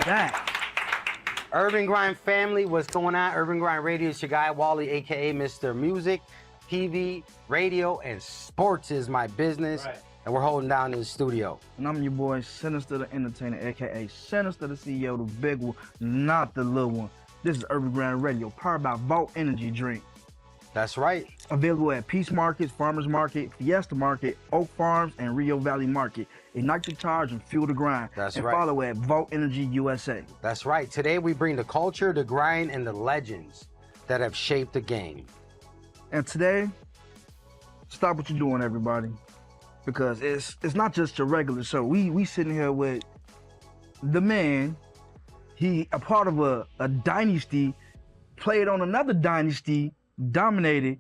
back. Urban Grind family, what's going on? Urban Grind Radio, it's your guy, Wally, a.k.a. Mr. Music, TV, radio, and sports is my business. Right. And we're holding down in the studio. And I'm your boy, Sinista the Entertainer, a.k.a. Sinista the CEO, the big one, not the little one. This is Urban Grind Radio, powered by Vault Energy Drink. That's right. Available at Peace Markets, Farmers Market, Fiesta Market, Oak Farms, and Rio Valley Market. Ignite the charge and fuel the grind. That's and right. Follow at Vault Energy USA. That's right. Today we bring the culture, the grind, and the legends that have shaped the game. And today, stop what you're doing, everybody, because it's not just your regular show. We sitting here with the man. He a part of a dynasty, played on another dynasty, dominated,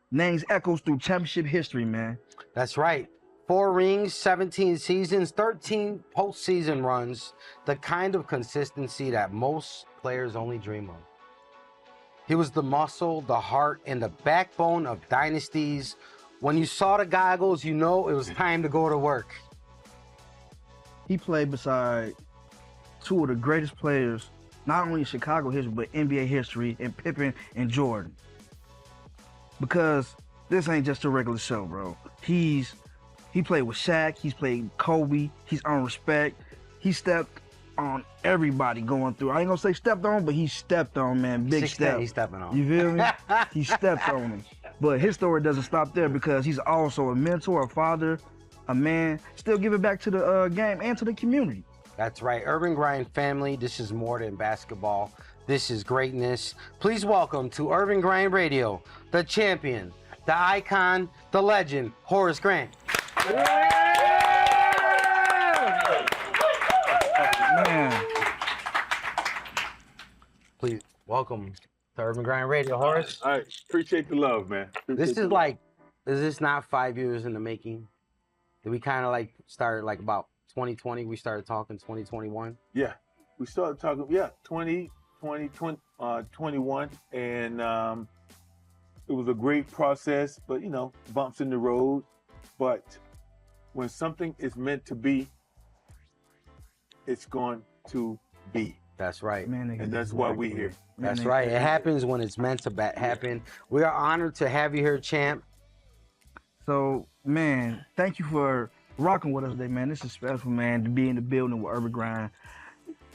names echoes through championship history, man. That's right. 4 rings, 17 seasons, 13 postseason runs, the kind of consistency that most players only dream of. He was the muscle, the heart, and the backbone of dynasties. When you saw the goggles, you know it was time to go to work. He played beside 2 of the greatest players, not only in Chicago history, but NBA history, in Pippen and Jordan. Because this ain't just a regular show, bro. He played with Shaq, he's played Kobe, he's earned respect. He stepped on everybody going through. I ain't gonna say stepped on, but he stepped on, man. Big step. He's stepping on. You feel me? He stepped on him. But his story doesn't stop there, because he's also a mentor, a father, a man, still giving back to the game and to the community. That's right. Urban Grind family, this is more than basketball. This is greatness. Please welcome to Urban Grind Radio, the champion, the icon, the legend, Horace Grant. Man. Please welcome to Urban Grind Radio, Horace. All right. Appreciate the love, man. Is this not 5 years in the making? Did we kind of like started like about 2020? We started talking 2021? Yeah. We started talking, 21, and it was a great process, but bumps in the road. But when something is meant to be, it's going to be. That's right. Man, and that's why we're here. That's right. It happens when it's meant to happen. We are honored to have you here, champ. So, man, thank you for rocking with us today, man. This is special, man, to be in the building with Urban Grind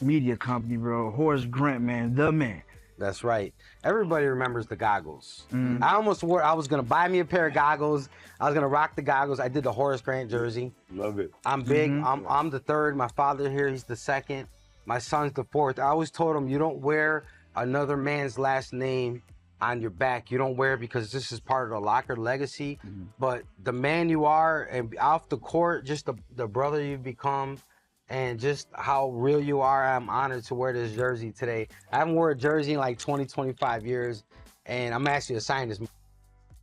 Media Company, bro. Horace Grant, man, the man. That's right. Everybody remembers the goggles. I was going to buy me a pair of goggles. I was going to rock the goggles. I did the Horace Grant jersey. Love it. I'm big. I'm the third. My father here, he's the second. My son's the fourth. I always told him, you don't wear another man's last name on your back. You don't wear it because this is part of the Lockard legacy. But the man you are, and off the court, just the brother you've become, and just how real you are, I'm honored to wear this jersey today. I haven't worn a jersey in like 20, 25 years, and I'm asking you to sign this.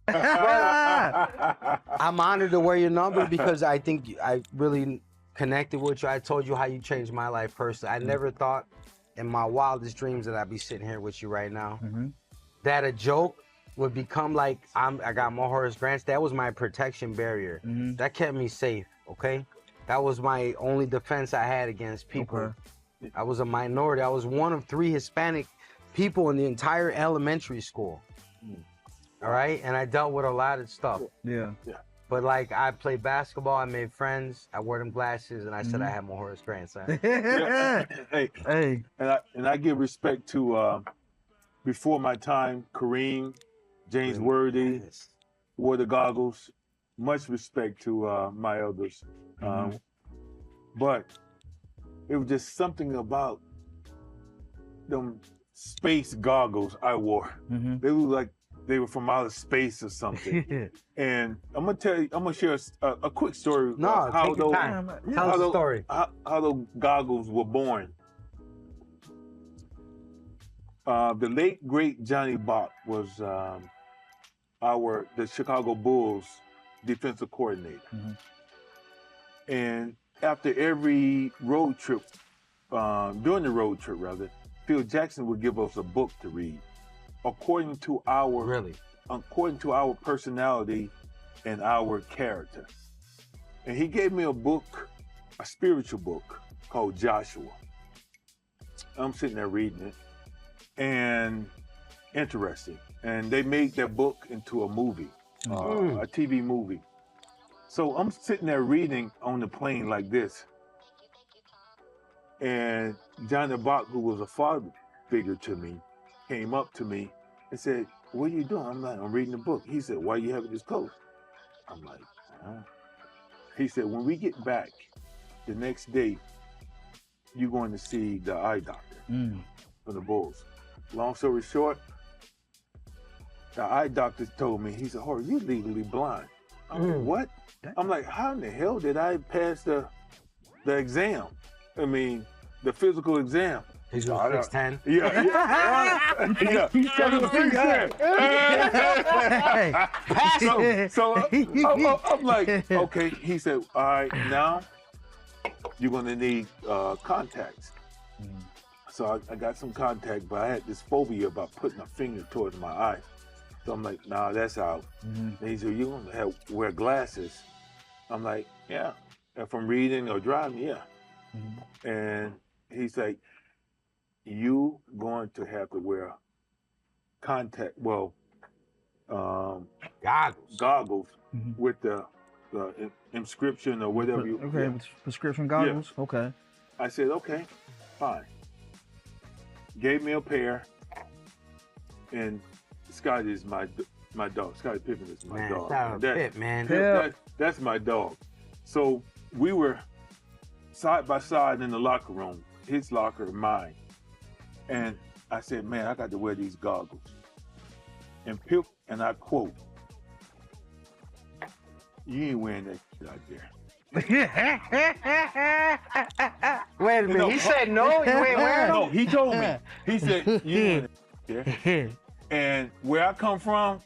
I'm honored to wear your number because I think I really connected with you. I told you how you changed my life personally. I never thought in my wildest dreams that I'd be sitting here with you right now. That a joke would become like, I got more Horace Grants. That was my protection barrier. That kept me safe, okay? That was my only defense I had against people. Okay. I was a minority. I was one of 3 Hispanic people in the entire elementary school. All right? And I dealt with a lot of stuff. Yeah. But like, I played basketball, I made friends, I wore them glasses, and I said I had more Horace Grant. Hey. And I give respect to, before my time, Kareem, James Worthy, wore the goggles. Much respect to my elders. But it was just something about them space goggles I wore. They looked like they were from outer space or something. And I'm gonna share a quick story. No, take your time. Tell us the story. How those goggles were born. The late great Johnny Bach was the Chicago Bulls defensive coordinator. And after every road trip, during the road trip rather, Phil Jackson would give us a book to read, according to our personality and our character. And he gave me a book, a spiritual book called Joshua. I'm sitting there reading it, and interesting. And they made that book into a movie, a TV movie. So I'm sitting there reading on the plane like this. And Johnny Bach, who was a father figure to me, came up to me and said, "What are you doing?" I'm like, "I'm reading the book." He said, "Why you have it this close?" I'm like, "Huh?" He said, "When we get back the next day, you're going to see the eye doctor for the Bulls." Long story short, the eye doctor told me, he said, "Horace, you're legally blind." I'm like, "What?" I'm like, "How in the hell did I pass the exam? I mean, the physical exam." He's on 6'10". Yeah. He's trying to fix that. So I'm like, okay. He said, "All right, now you're gonna need contacts." So I got some contact, but I had this phobia about putting a finger towards my eye. So I'm like, "Nah, that's out." And he said, "You're gonna have wear glasses." I'm like, "Yeah, if I'm reading or driving, yeah." And he's like, "You going to have to wear goggles with the inscription or whatever you." Okay, prescription goggles. Yeah. Okay. I said, "Okay, fine." Gave me a pair, and Scottie is my dog. Scottie Pippen is my dog. That's my dog. So we were side by side in the locker room, his locker and mine. And I said, "Man, I got to wear these goggles." And Pip, and I quote, "You ain't wearing that shit out there." Wait a minute, he said no, you ain't wearing them? No, he told me. He said, "You ain't wearing that there." And where I come from,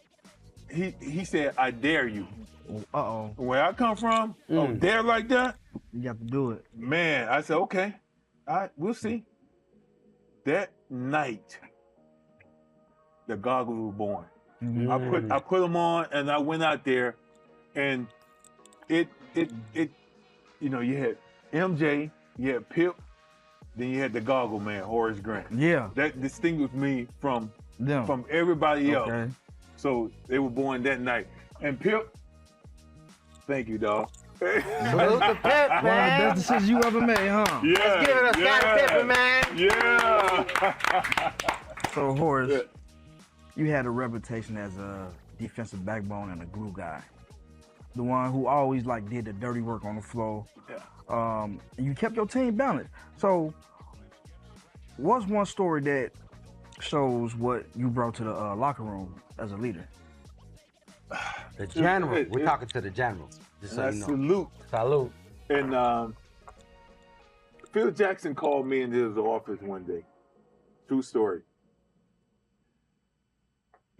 he said, "I dare you." Uh-oh. Where I come from, dare like that? You got to do it. Man, I said, "Okay, all right, we'll see." That night, the goggles were born. I put them on, and I went out there, and it you know, you had MJ, you had Pip, then you had the goggle man, Horace Grant. Yeah. That distinguished me from them, from everybody else. Okay. So they were born that night. And Pip, thank you, dog. Salute to Pip, man. One of the best decisions you ever made, huh? Yeah. Let's give it a Scottie Pippen, man. Yeah. So, Horace, you had a reputation as a defensive backbone and a glue guy. The one who always did the dirty work on the floor. Yeah. You kept your team balanced. So, what's one story that shows what you brought to the locker room as a leader? The general. We're talking to the general. Just so you know. Salute. And Phil Jackson called me into his office one day. True story.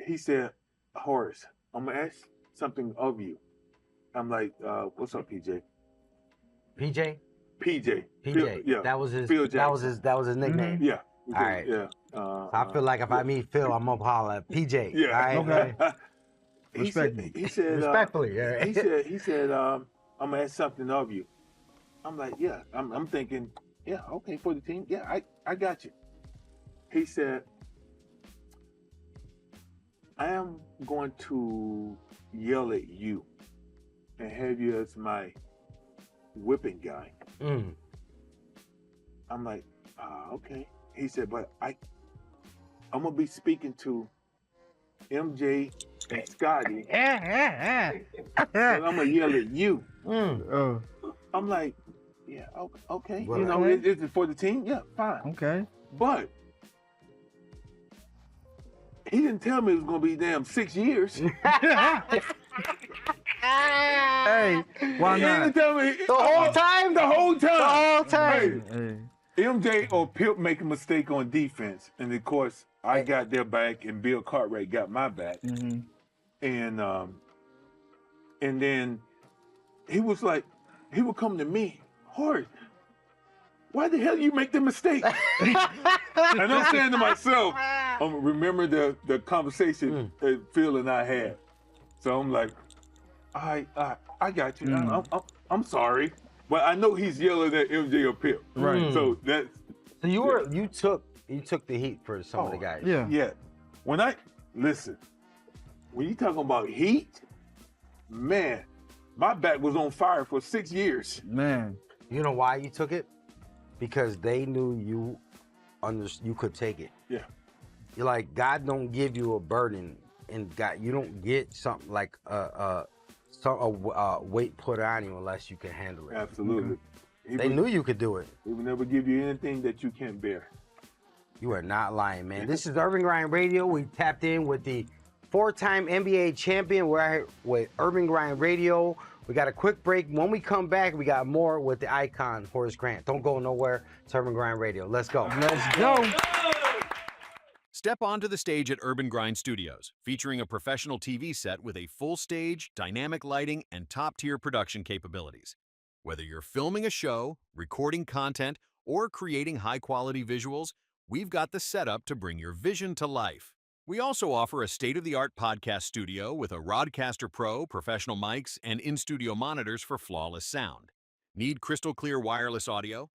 He said, "Horace, I'm gonna ask something of you." I'm like, "What's up, PJ?" PJ? PJ. PJ. Phil, yeah. That was his. Phil That was his nickname. Yeah. All right. Yeah. So I feel like if I meet Phil, I'm gonna holler at PJ. Yeah. All right. Okay. He said, respectfully. Yeah. He said, "I'm gonna ask something of you." I'm like, "Yeah." I'm thinking, "Yeah, okay, for the team. Yeah, I got you." He said, "I am going to yell at you and have you as my whipping guy." I'm like, "Okay." He said, "But I'm gonna be speaking to MJ and Scottie, and I'm gonna yell at you." I'm like, "Yeah, okay. Well, you know, is it for the team? Yeah, fine." Okay. But he didn't tell me it was gonna be damn 6 years. Hey, why He not? didn't tell me The whole time? The whole time. The whole time. Hey. MJ or Pip make a mistake on defense, and of course I got their back, and Bill Cartwright got my back, and then he was like, he would come to me, "Horace, why the hell you make the mistake?" And I'm saying to myself, remember the conversation that Phil and I had. So I'm like, I got you. I'm sorry. But I know he's yelling at MJ or Pip. Right. So So you took the heat for some of the guys. Yeah. Yeah. When you talking about heat, man, my back was on fire for 6 years. Man. You know why you took it? Because they knew you could take it. Yeah. You're like, God don't give you a burden, and God, you don't get something like a weight put on you unless you can handle it. Absolutely. They knew you could do it. He will never give you anything that you can't bear. You are not lying, man. This is Urban Grind Radio. We tapped in with the 4-time NBA champion. We're out here with Urban Grind Radio. We got a quick break. When we come back, we got more with the icon, Horace Grant. Don't go nowhere. It's Urban Grind Radio. Let's go. Let's go. Step onto the stage at Urban Grind Studios, featuring a professional TV set with a full stage, dynamic lighting, and top-tier production capabilities. Whether you're filming a show, recording content, or creating high-quality visuals, we've got the setup to bring your vision to life. We also offer a state-of-the-art podcast studio with a Rodcaster Pro, professional mics, and in-studio monitors for flawless sound. Need crystal-clear wireless audio?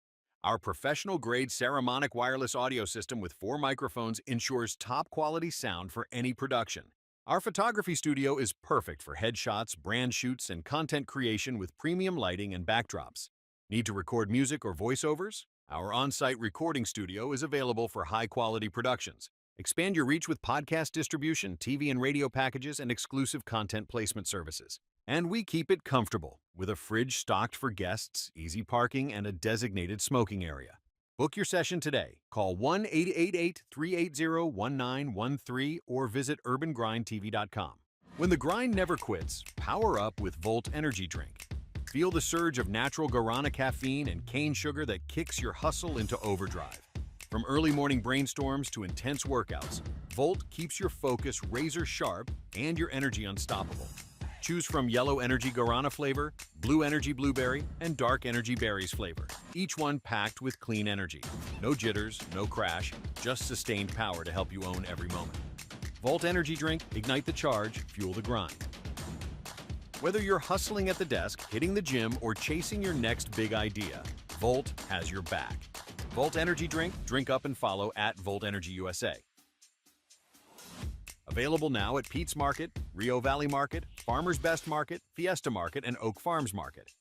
Our professional-grade Saramonic wireless audio system with 4 microphones ensures top-quality sound for any production. Our photography studio is perfect for headshots, brand shoots, and content creation with premium lighting and backdrops. Need to record music or voiceovers? Our on-site recording studio is available for high-quality productions. Expand your reach with podcast distribution, TV and radio packages, and exclusive content placement services. And we keep it comfortable, with a fridge stocked for guests, easy parking, and a designated smoking area. Book your session today. Call 1-888-380-1913 or visit urbangrindtv.com. When the grind never quits, power up with Volt Energy Drink. Feel the surge of natural guarana caffeine and cane sugar that kicks your hustle into overdrive. From early morning brainstorms to intense workouts, Volt keeps your focus razor sharp and your energy unstoppable. Choose from Yellow Energy Guarana flavor, Blue Energy Blueberry, and Dark Energy Berries flavor, each one packed with clean energy. No jitters, no crash, just sustained power to help you own every moment. Volt Energy Drink, ignite the charge, fuel the grind. Whether you're hustling at the desk, hitting the gym, or chasing your next big idea, Volt has your back. Volt Energy Drink, drink up and follow at Volt Energy USA. Available now at Pete's Market, Rio Valley Market, Farmer's Best Market, Fiesta Market, and Oak Farms Market.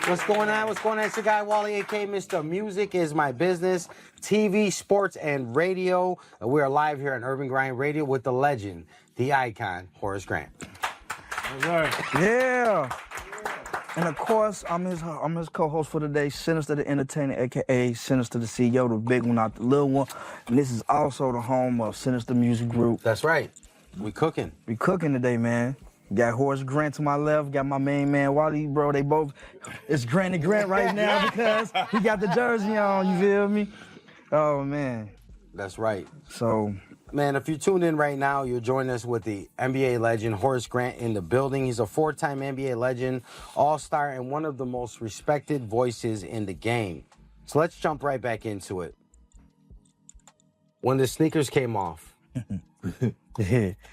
What's going on? What's going on? It's your guy, Wally, a.k.a. Mr. Music is My Business, TV, sports, and radio. We are live here on Urban Grind Radio with the legend, the icon, Horace Grant. All right. Yeah. And of course, I'm his co-host for today, Sinista the Entertainer, a.k.a. Sinista the CEO, the big one, not the little one. And this is also the home of Sinista Music Group. That's right. We cooking. We cooking today, man. Got Horace Grant to my left, got my main man Wally, bro. They both, it's Grant and Grant right now because he got the jersey on, you feel me? Oh, man. That's right. So, man, if you tuned in right now, you're joining us with the NBA legend, Horace Grant, in the building. He's a 4-time NBA legend, all-star, and one of the most respected voices in the game. So let's jump right back into it. When the sneakers came off,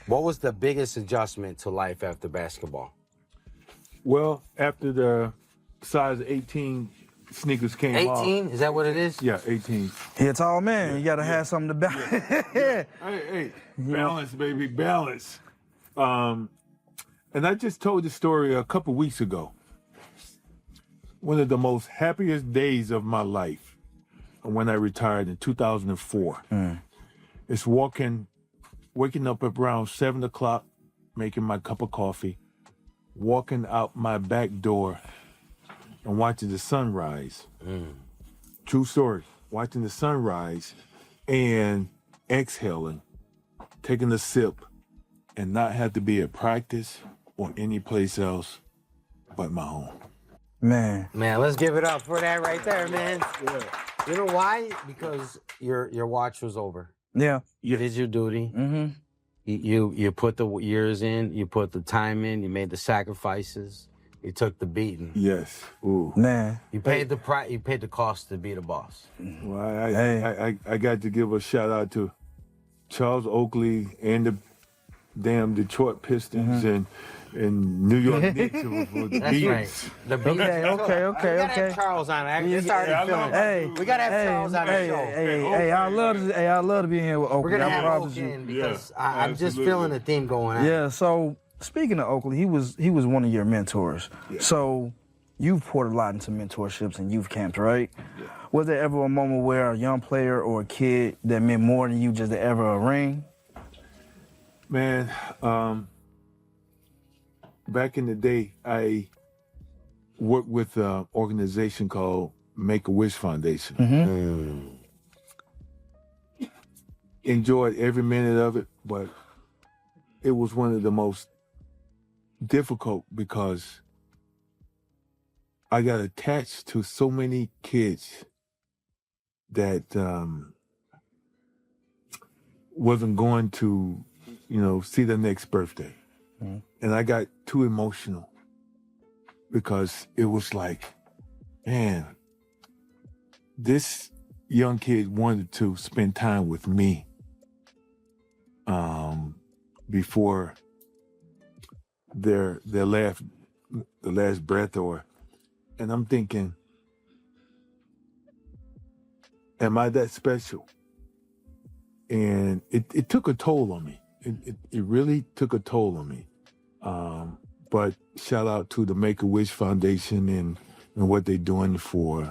what was the biggest adjustment to life after basketball? Well, after the size 18 sneakers came off. 18? Is that what it is? Yeah, 18. He a tall man. You got to have something to balance. Hey, balance, baby, balance. And I just told the story a couple weeks ago. One of the most happiest days of my life, when I retired in 2004, is waking up around 7 o'clock, making my cup of coffee, walking out my back door and watching the sunrise. True story. Watching the sunrise and exhaling, taking a sip, and not have to be at practice or any place else but my home. Man, let's give it up for that right there, man. Yeah. You know why? Because your watch was over. Yeah. You did your duty. Mm-hmm. You put the years in, you put the time in, you made the sacrifices, you took the beating. Yes. Ooh. Man. You paid the price. You paid the cost to be the boss. Well, I got to give a shout out to Charles Oakley and damn Detroit Pistons and New York Knicks for the That's Beatles. right. The Beatles. Okay. We gotta have Charles on it. It's already feeling. Hey, We gotta have Charles on the show. Hey, I love to be here with Oakley. We're gonna I have promise Oak you. in because Yeah, I'm just absolutely. feeling the theme going on. Yeah. So speaking of Oakley, he was one of your mentors. Yeah. So you've poured a lot into mentorships and youth camps, right? Yeah. Was there ever a moment where a young player or a kid that meant more than you just to ever a ring? Man, back in the day, I worked with an organization called Make-A-Wish Foundation. Enjoyed every minute of it, but it was one of the most difficult because I got attached to so many kids that wasn't going to, see their next birthday. And I got too emotional because it was like, man, this young kid wanted to spend time with me before their last breath, and I'm thinking, am I that special? And it took a toll on me. It really took a toll on me. But shout out to the Make-A-Wish Foundation and what they're doing for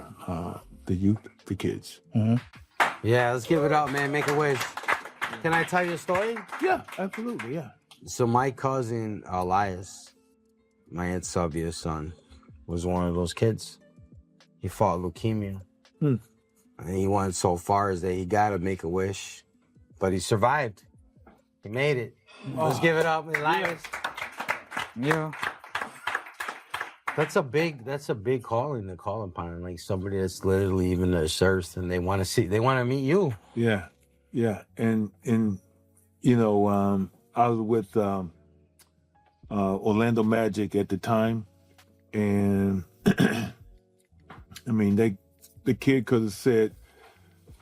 the youth, the kids. Yeah, let's give it up, man. Make a wish. Can I tell you a story? Yeah, absolutely, yeah. So my cousin Elias, my Aunt Sylvia's son, was one of those kids. He fought leukemia. And he went so far as that he got to make a wish, but he survived. He made it. Let's give it up, Elias. Yeah. That's a big calling to call upon, like somebody that's literally even this earth, and they want to meet you. Yeah, and I was with Orlando Magic at the time, and I mean the kid could have said,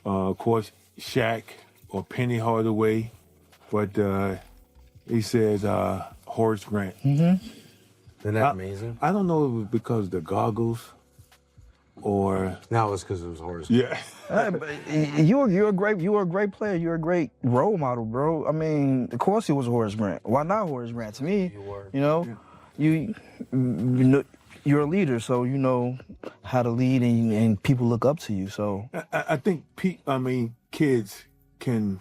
of course, Shaq or Penny Hardaway, but he said Horace Grant. Isn't that amazing? I don't know if it was because of the goggles or... No, it was because it was Horus. Yeah. You're a great player. You're a great role model, bro. I mean, of course he was Horace Grant. Why not Horace Grant? To me, You were. you know, you're a leader, so you know how to lead, and people look up to you. So I think kids can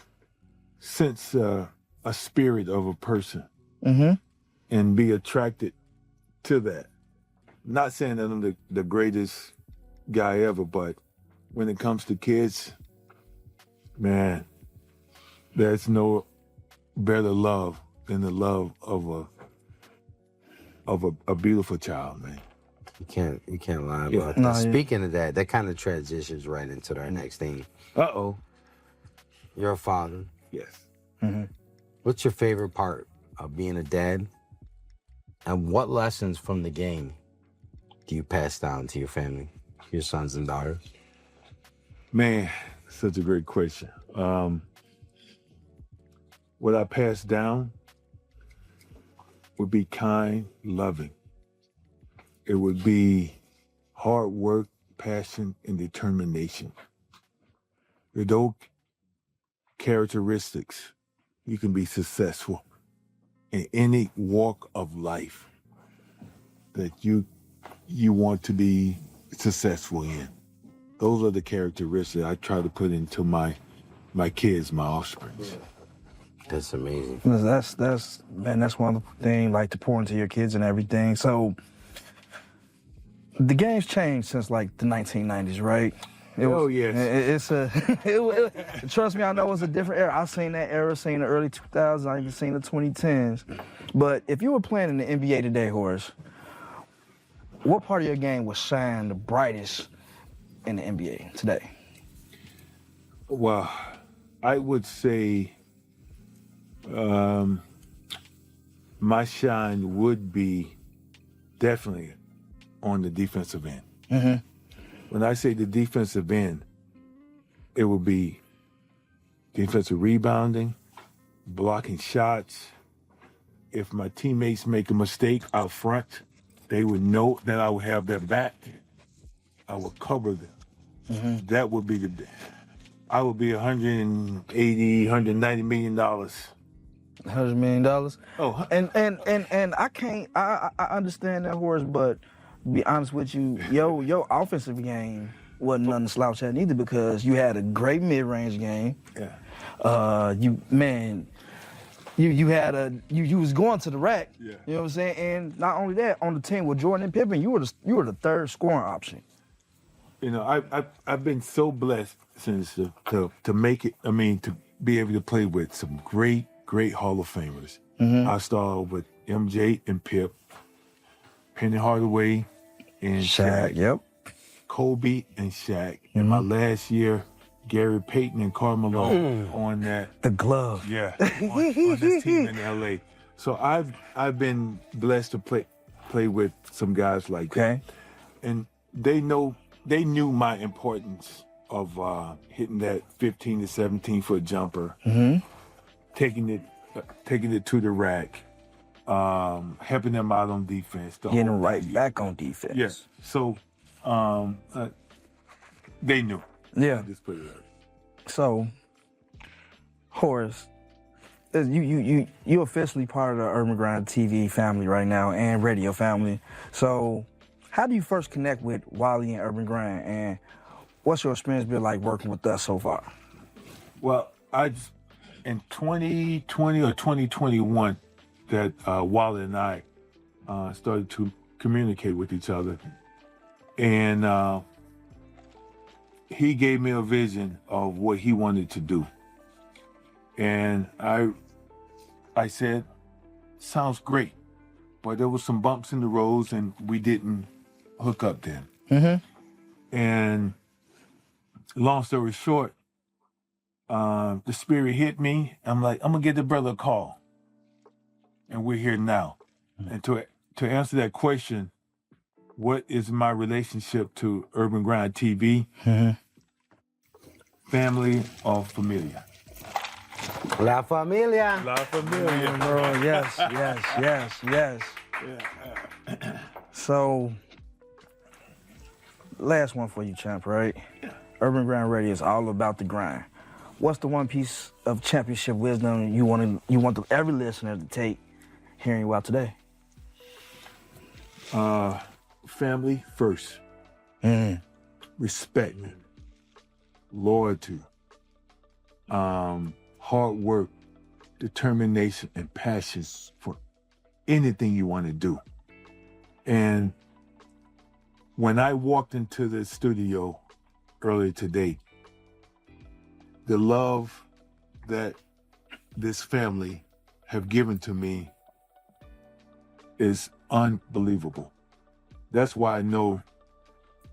sense a spirit of a person and be attracted to that. Not saying that I'm the greatest guy ever, but when it comes to kids, man, there's no better love than the love of a beautiful child, man. You can't lie Yeah. about that. No, yeah. Speaking of that kind of transitions right into our next thing. Uh-oh. You're a father. Yes. What's your favorite part of being a dad? And what lessons from the game do you pass down to your family, your sons and daughters? Man, such a great question. What I pass down would be kind, loving. It would be hard work, passion, and determination. With those characteristics, you can be successful in any walk of life that you want to be successful in. Those are the characteristics I try to put into my kids, my offspring. That's amazing. That's one thing, like to pour into your kids and everything. So the game's changed since like the 1990s, right? Yes. Trust me, I know it's a different era. I've seen that era, seen the early 2000s, I've even seen the 2010s. But if you were playing in the NBA today, Horace, what part of your game would shine the brightest in the NBA today? Well, I would say my shine would be definitely on the defensive end. When I say the defensive end, it would be defensive rebounding, blocking shots, if my teammates make a mistake out front, they would know that I would have their back. I would cover them. That would be I would be $180, $190 million. $100 million. Oh, And I understand that, Horace, but to be honest with you, your offensive game wasn't nothing to slouch at either, because you had a great mid-range game. yeah. You was going to the rack. Yeah. You know what I'm saying? And not only that, on the team with Jordan and Pippen, you were the third scoring option. You know, I've been so blessed since to make it. I mean, to be able to play with some great Hall of Famers. I started with MJ and Pip, Penny Hardaway, and Shaq. Yep. Kobe and Shaq. In my last year, Gary Payton and Carmelo on that. The glove. Yeah, on this team in LA. So I've been blessed to play with some guys like that, and they knew my importance of hitting that 15 to 17 foot jumper, taking it to the rack, helping them out on defense. Getting right back on defense. Yes. So they knew. Yeah. Just put it out. So, Horace, you officially part of the Urban Grind TV family right now, and radio family. So, how do you first connect with Wally and Urban Grind, and what's your experience been like working with us so far? Well, in 2020 or 2021, that Wally and I started to communicate with each other, and he gave me a vision of what he wanted to do, and I said, sounds great, but there was some bumps in the roads, and we didn't hook up then. And long story short, the spirit hit me. I'm like, I'm gonna give the brother a call, and we're here now. And to answer that question, what is my relationship to Urban Grind TV? Family or familia? La familia. La familia, bro. Yes. So, last one for you, champ, right? Urban Grind Radio is all about the grind. What's the one piece of championship wisdom you want every listener to take hearing you out today? Family first. Respect. Loyalty. Hard work, determination, and passion for anything you want to do. And when I walked into the studio earlier today, the love that this family have given to me is unbelievable. That's why I know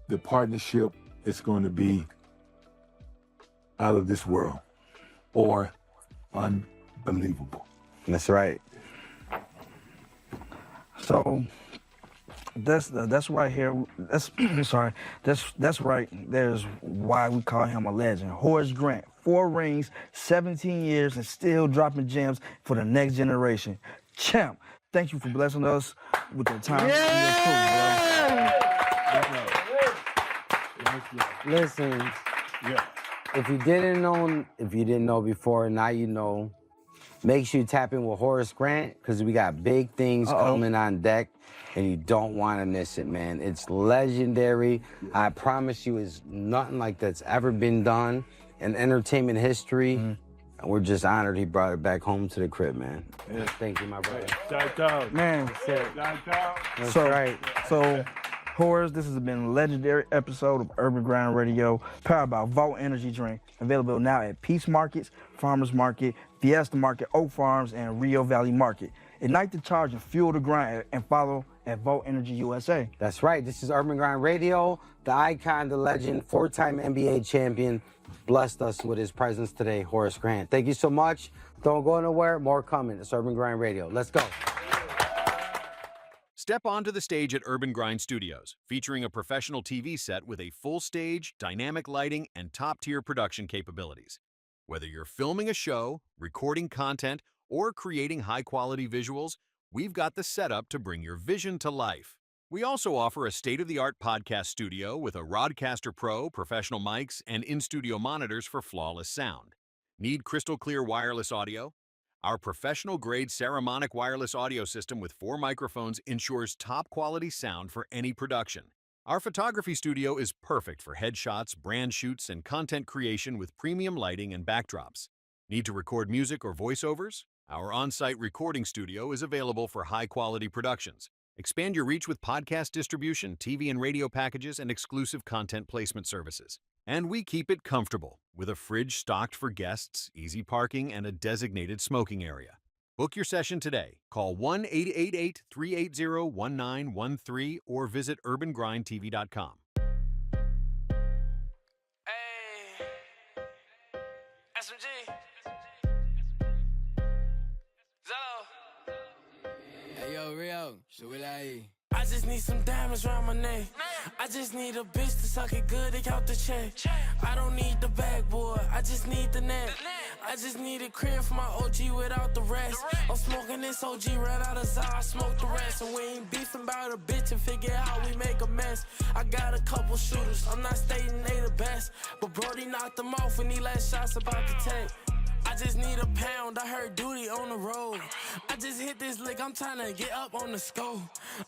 the partnership is going to be out of this world, or unbelievable. That's right. So that's right here. That's sorry. That's right. There's why we call him a legend. Horace Grant, 4 rings, 17 years, and still dropping gems for the next generation. Champ, thank you for blessing us with your time. Listen, if you didn't know before, now you know. Make sure you tap in with Horace Grant, because we got big things coming on deck, and you don't want to miss it, man. It's legendary. I promise you, it's nothing like that's ever been done in entertainment history. And we're just honored he brought it back home to the crib, man. Thank you, my brother. Shout out. Man, That's so, right. So, Horace, this has been a legendary episode of Urban Grind Radio, powered by Vault Energy Drink, available now at Peace Markets, Farmers Market, Fiesta Market, Oak Farms, and Rio Valley Market. Ignite the charge and fuel the grind, and follow at Vault Energy USA. That's right. This is Urban Grind Radio. The icon, the legend, 4-time NBA champion, blessed us with his presence today, Horace Grant. Thank you so much. Don't go nowhere. More coming. It's Urban Grind Radio. Let's go. Step onto the stage at Urban Grind Studios, featuring a professional TV set with a full stage, dynamic lighting, and top-tier production capabilities. Whether you're filming a show, recording content, or creating high-quality visuals, we've got the setup to bring your vision to life. We also offer a state-of-the-art podcast studio with a Rodcaster Pro, professional mics, and in-studio monitors for flawless sound. Need crystal clear wireless audio? Our professional-grade Saramonic wireless audio system with 4 microphones ensures top-quality sound for any production. Our photography studio is perfect for headshots, brand shoots, and content creation with premium lighting and backdrops. Need to record music or voiceovers? Our on-site recording studio is available for high-quality productions. Expand your reach with podcast distribution, TV and radio packages, and exclusive content placement services. And we keep it comfortable with a fridge stocked for guests, easy parking, and a designated smoking area. Book your session today. Call 1-888-380-1913 or visit urbangrindtv.com. Hey, SMG, Zello. Hey yo, Rio, Shuilai. I just need some diamonds around my neck. I just need a bitch to suck it good and count the check. I don't need the backboard, I just need the net. I just need a crib for my OG without the rest. I'm smoking this OG, ran out of Zah, I smoke the rest. And we ain't beefing about a bitch and figure out we make a mess. I got a couple shooters, I'm not stating they the best, but Brody knocked them off when he let shots about the tech. I just need a pound, I heard duty on the road. I just hit this lick, I'm tryna get up on the scope.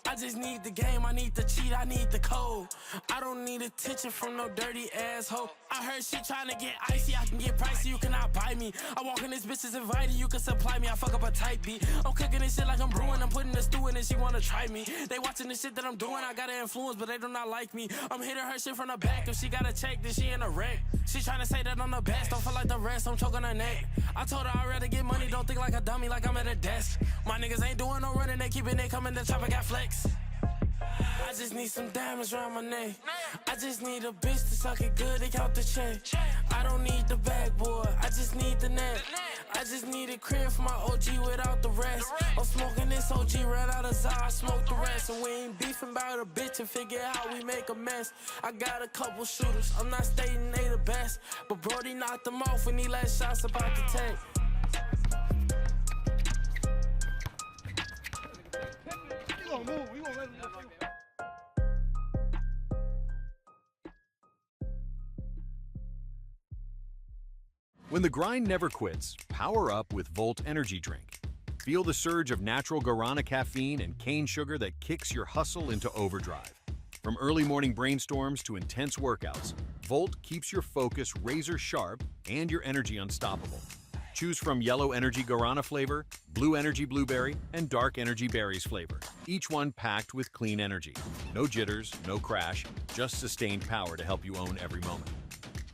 I just need the game, I need the cheat, I need the code. I don't need attention from no dirty asshole. I heard she tryna get icy, I can get pricey, you cannot buy me. I walk in this bitch is invited, you can supply me, I fuck up a tight beat. I'm cooking this shit like I'm brewing, I'm putting the stew in and she wanna try me. They watching the shit that I'm doing, I got an influence, but they do not like me. I'm hitting her shit from the back, if she got a check, then she in a wreck. She tryna say that I'm the best, don't feel like the rest, I'm choking her neck. I told her I'd rather get money, don't think like a dummy, like I'm at a desk. My niggas ain't doing no running, they keeping it coming, the chopper got flex. I just need some diamonds around my neck. I just need a bitch to suck it good and count the check. I don't need the backboard, I just need the net. I just need a crib for my OG without the rest. I'm smoking this OG, ran out of Zah, I smoke the rest. And we ain't beefing about a bitch and figure out we make a mess. I got a couple shooters, I'm not stating they the best, but Brody knocked them off when he let shots about the tech. You gonna move, we gonna let him move. When the grind never quits, power up with Volt Energy Drink. Feel the surge of natural guarana caffeine and cane sugar that kicks your hustle into overdrive. From early morning brainstorms to intense workouts, Volt keeps your focus razor sharp and your energy unstoppable. Choose from Yellow Energy Guarana flavor, Blue Energy Blueberry, and Dark Energy Berries flavor, each one packed with clean energy. No jitters, no crash, just sustained power to help you own every moment.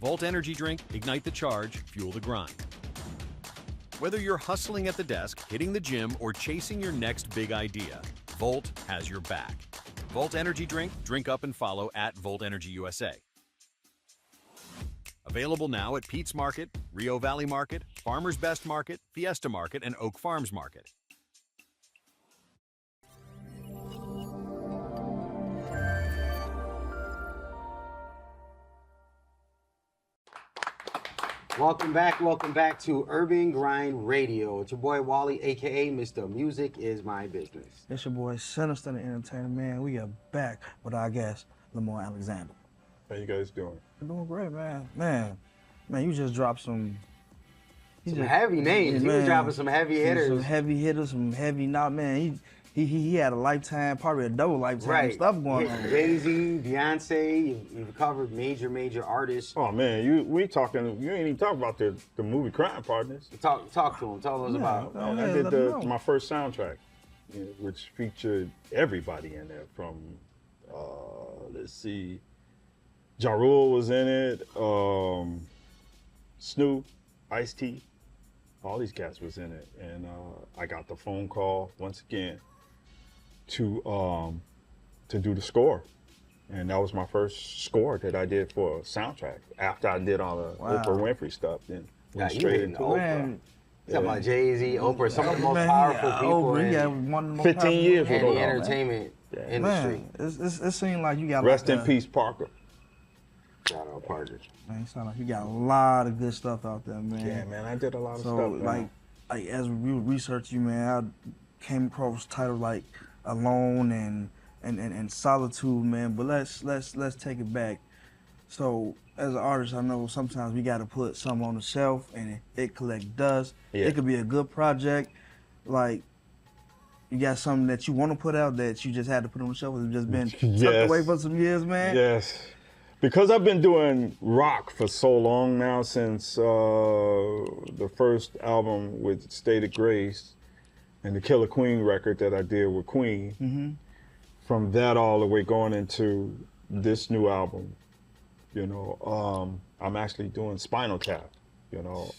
Volt Energy Drink, ignite the charge, fuel the grind. Whether you're hustling at the desk, hitting the gym, or chasing your next big idea, Volt has your back. Volt Energy Drink, drink up and follow at Volt Energy USA. Available now at Pete's Market, Rio Valley Market, Farmer's Best Market, Fiesta Market, and Oak Farms Market. Welcome back to Urban Grind Radio. It's your boy Wally, aka Mr. Music Is My Business. It's your boy Sinista the Entertainer, man. We are back with our guest, Lemoyne Alexander. How you guys doing? We're doing great, man. Man, you just dropped some Heavy names. He was dropping some heavy hitters. Some heavy hitters, some heavy man. He had a lifetime, probably a double lifetime stuff going on. Jay-Z, Beyonce, you've covered major artists. Oh man, you ain't even talking about the movie Crime Partners. Talk to him. Tell us about it. I did my first soundtrack, which featured everybody in there from, let's see, Ja Rule was in it, Snoop, Ice-T, all these cats was in it. And I got the phone call once again to do the score. And that was my first score that I did for a soundtrack. After I did all the Oprah Winfrey stuff, then went straight into Oprah. Talking about Jay-Z, Oprah, some of the most powerful people in 15 years with the entertainment industry. It seemed like you got Rest in peace, Parker. Shout out Parker. Man, it sound like you got a lot of good stuff out there, man. Yeah, man, I did a lot of stuff. So, like, like as we were researching, man, I came across titles like Alone and Solitude, man. But let's take it back. So as an artist, I know sometimes we got to put something on the shelf and it collect dust. Yeah. It could be a good project, like you got something that you want to put out that you just had to put on the shelf. It's just been tucked away for some years, man. Yes. Because I've been doing rock for so long now, since the first album with State of Grace and the Killer Queen record that I did with Queen. Mm-hmm. From that all the way going into this new album, you know, I'm actually doing Spinal Tap, you know.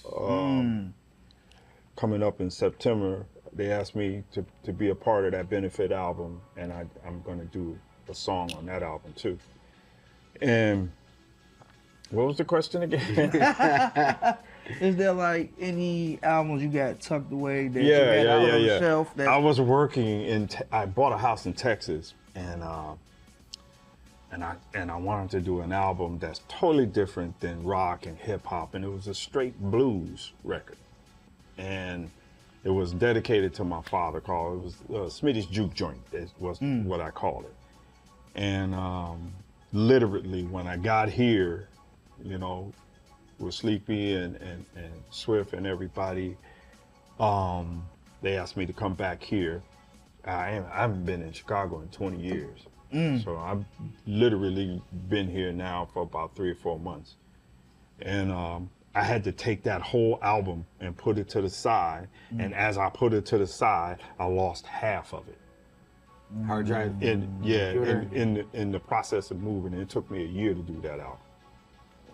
Coming up in September, they asked me to be a part of that benefit album, and I'm gonna do a song on that album too. And what was the question again? Is there like any albums you got tucked away that you Yeah, had yeah, out yeah, on yeah. the shelf? That I was working in. I bought a house in Texas, and I wanted to do an album that's totally different than rock and hip hop, and it was a straight blues record, and it was dedicated to my father. It was Smitty's Juke Joint. It was what I called it, and literally when I got here, you know, with Sleepy and Swift and everybody, they asked me to come back here. I haven't been in Chicago in 20 years. So I've literally been here now for about 3 or 4 months. And I had to take that whole album and put it to the side. And as I put it to the side, I lost half of it. Hard drive. In the process of moving, it took me a year to do that album.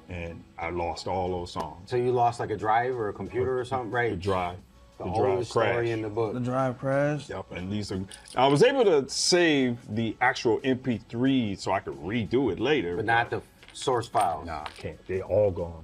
And I lost all those songs. So you lost like a drive or a computer or something, right? The drive. The The whole drive story crashed. in the book. the drive crashed. Yep, and these are, I was able to save the actual MP3 so I could redo it later. But not the source files. Nah, I can't. They're all gone.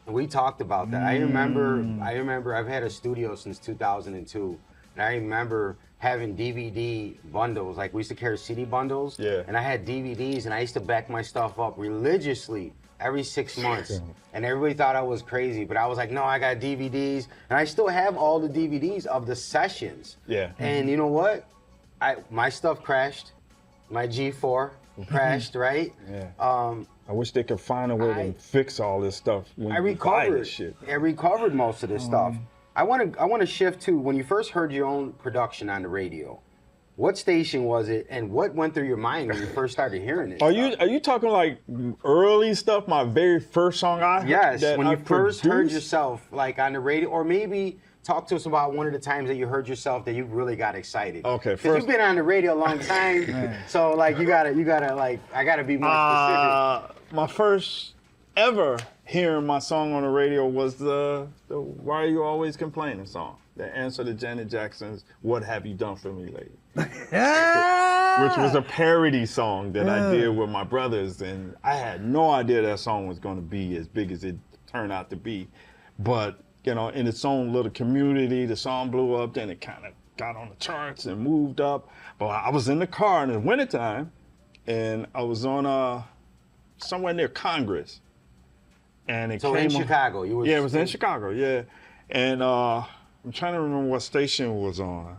And we talked about that. I remember I've had a studio since 2002. And I remember having DVD bundles, like we used to carry CD bundles. Yeah. And I had DVDs and I used to back my stuff up religiously every 6 months. And everybody thought I was crazy, but I was like, no, I got DVDs. And I still have all the DVDs of the sessions. Yeah. And you know what? My stuff crashed. My G4 crashed, right? Yeah. I wish they could find a way to fix all this stuff when I you buy recovered. this shit. I recovered most of this stuff. I want to shift to when you first heard your own production on the radio. What station was it, and what went through your mind when you first started hearing it? Are you talking like early stuff? My very first song Yes, when I you first heard produced? yourself, like on the radio, or maybe talk to us about one of the times that you heard yourself that you really got excited. Okay, because first- you've been on the radio a long time, so like you gotta like I gotta be more specific. My first ever hearing my song on the radio was the "Why Are You Always Complaining" song. The answer to Janet Jackson's "What Have You Done For Me Lately," which was a parody song that I did with my brothers, and I had no idea that song was going to be as big as it turned out to be. But you know, in its own little community, the song blew up. Then it kind of got on the charts and moved up. But I was in the car in the wintertime, and I was on somewhere near Congress. And it So came in on- Chicago, you were Yeah, it was in Chicago, yeah. And I'm trying to remember what station it was on.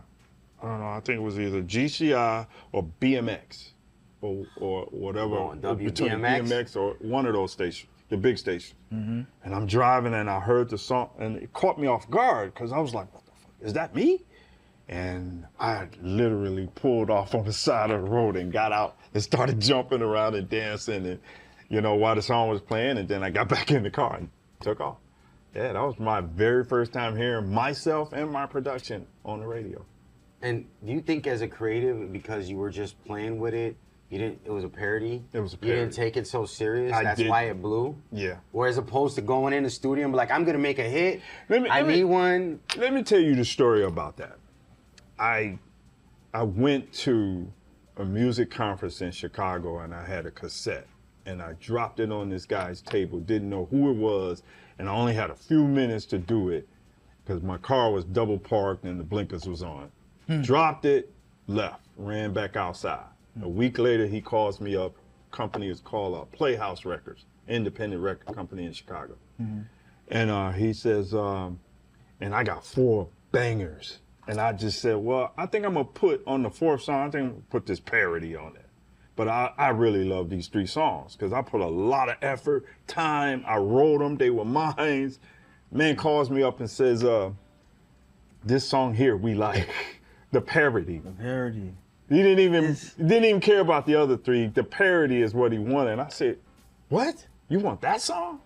I don't know, I think it was either GCI or BMX or whatever. Oh, Between WBMX? BMX or one of those stations, the big stations. And I'm driving and I heard the song and it caught me off guard because I was like, what the fuck, is that me? And I literally pulled off on the side of the road and got out and started jumping around and dancing and, you know, while the song was playing, and then I got back in the car and took off. Yeah, that was my very first time hearing myself and my production on the radio. And do you think as a creative, because you were just playing with it, it was a parody? It was a You parody. didn't take it so serious, I that's didn't. why it blew? Yeah. Whereas opposed to going in the studio and be like, I'm gonna make a hit, I let me- need one. Let me tell you the story about that. I went to a music conference in Chicago and I had a cassette and I dropped it on this guy's table, didn't know who it was, and I only had a few minutes to do it because my car was double parked and the blinkers was on. Dropped it, left, ran back outside. A week later, he calls me up. Company is called Playhouse Records, independent record company in Chicago. And he says, and I got 4 bangers. And I just said, well, I think I'm gonna put on the fourth song, I think I'm gonna put this parody on it. But I really love these 3 songs because I put a lot of effort, time, I wrote them, they were mine. Man calls me up and says, this song here we like, the parody. The parody. He didn't even care about the other 3. The parody is what he wanted. And I said, what? You want that song?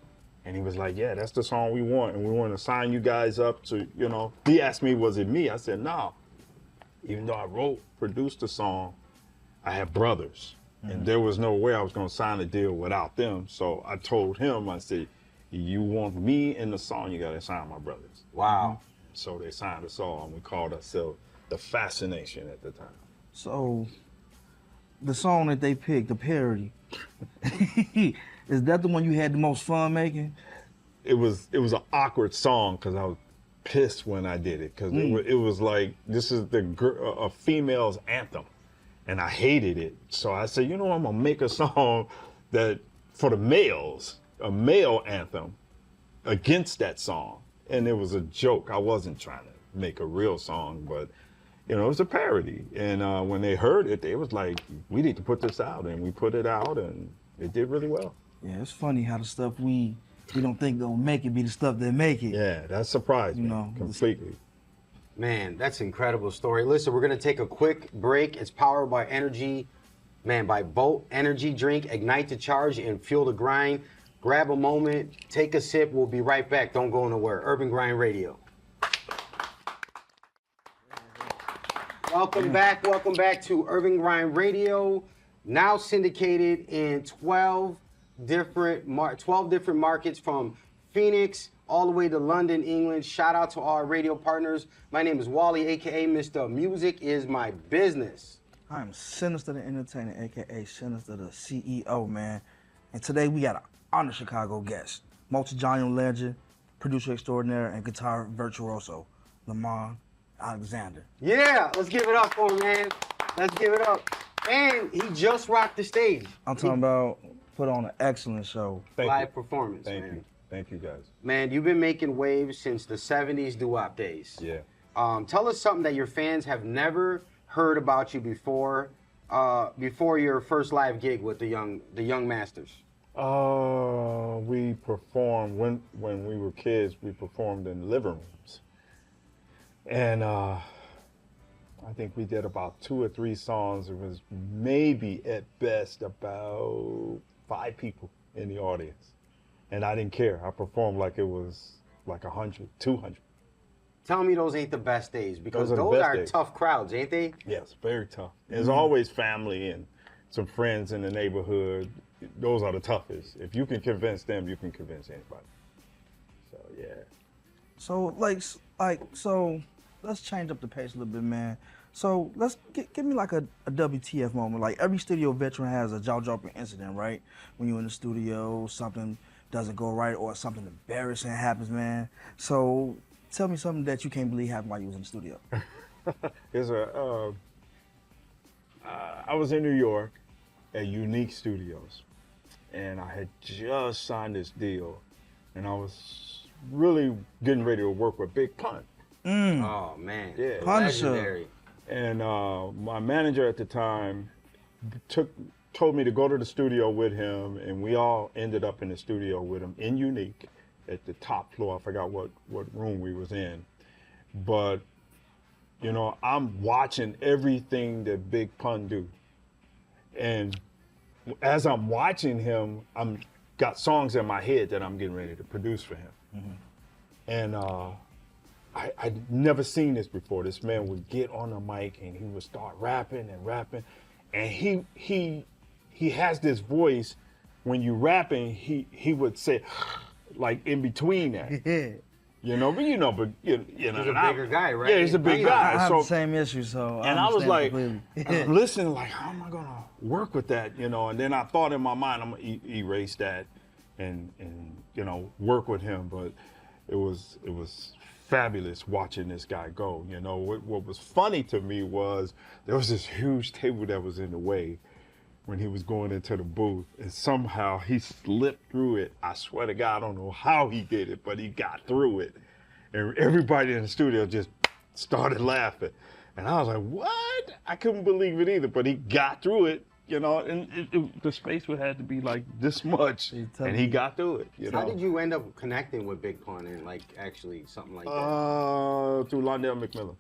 And he was like, yeah, that's the song we want. And we want to sign you guys up to, you know. He asked me, was it me? I said, no. Even though I produced the song, I have brothers. And there was no way I was going to sign a deal without them. So I told him, I said, you want me in the song, you got to sign my brothers. Wow. So they signed a song. We called ourselves The Fascination at the time. So the song that they picked, the parody, is that the one you had the most fun making? It was an awkward song because I was pissed when I did it because it was like, this is a female's anthem. And I hated it. So I said, you know, I'm gonna make a song that for the males, a male anthem against that song. And it was a joke. I wasn't trying to make a real song, but you know, it was a parody. And when they heard it, they was like, we need to put this out. And we put it out and it did really well. Yeah, it's funny how the stuff we don't think gonna make it be the stuff that make it. Yeah, that surprised me completely. Man, that's an incredible story. Listen, we're going to take a quick break. It's powered by by Bolt Energy Drink. Ignite the charge and fuel the grind. Grab a moment, take a sip. We'll be right back. Don't go nowhere. Urban Grind Radio. Welcome back to Urban Grind Radio. Now syndicated in 12 different markets from Phoenix all the way to London, England. Shout out to our radio partners. My name is Wally, a.k.a. Mr. Music is My Business. I'm Sinista the Entertainer, a.k.a. Sinista the CEO, man. And today we got an honored Chicago guest, multi-genre legend, producer extraordinaire, and guitar virtuoso, Lemoyne Alexander. Yeah, let's give it up for him, man. Let's give it up. And he just rocked the stage. I'm talking about put on an excellent show. Live performance, Thank man. you. Thank you, guys. Man, you've been making waves since the 70s doo-wop days. Yeah. Tell us something that your fans have never heard about you before your first live gig with the Young Masters. We performed, when we were kids, we performed in living rooms. And I think we did about 2 or 3 songs. It was maybe at best about 5 people in the audience. And I didn't care. I performed like it was like 100, 200. Tell me those ain't the best days, because those are days. tough crowds, ain't they? Yes, very tough. There's always family and some friends in the neighborhood. Those are the toughest. If you can convince them, you can convince anybody. So, yeah. So let's change up the pace a little bit, man. So let's give me like a WTF moment. Like every studio veteran has a jaw-dropping incident, right? When you're in the studio, something doesn't go right or something embarrassing happens, man. So tell me something that you can't believe happened while you was in the studio. I was in New York at Unique Studios, and I had just signed this deal, and I was really getting ready to work with Big Pun. Oh man, Yeah. legendary. And my manager at the time told me to go to the studio with him, and we all ended up in the studio with him in Unique at the top floor. I forgot what room we was in. But, you know, I'm watching everything that Big Pun do. And as I'm watching him, I'm got songs in my head that I'm getting ready to produce for him. And I'd never seen this before. This man would get on the mic and he would start rapping and rapping. And he has this voice. When you rapping, he would say, like in between that. You know, but you know, He's a bigger guy, right? Yeah, he's a big guy. I have the same issue, so and I was like, completely. listening, like, how am I gonna work with that? You know, and then I thought in my mind, I'm gonna erase that and you know, work with him. But it was fabulous watching this guy go. You know, what was funny to me was there was this huge table that was in the way when he was going into the booth, and somehow he slipped through it. I swear to God, I don't know how he did it, but he got through it. And everybody in the studio just started laughing. And I was like, what? I couldn't believe it either, but he got through it, you know, and the space would have to be like this much, and he got through it, you know. How did you end up connecting with Big Pun and like actually something like that? Through Londell McMillan.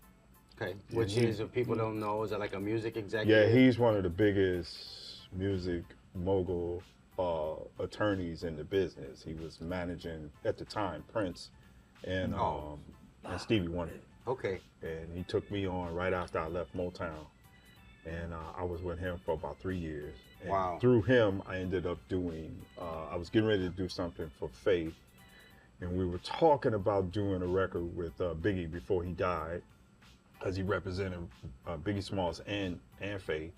Okay, which is, if people don't know, is that like a music executive? Yeah, he's one of the biggest music mogul attorneys in the business. He was managing, at the time, Prince and Stevie Wonder. Okay. And he took me on right after I left Motown. And I was with him for about 3 years. And wow. Through him, I ended up doing, I was getting ready to do something for Faith. And we were talking about doing a record with Biggie before he died, because he represented Biggie Smalls and Faith.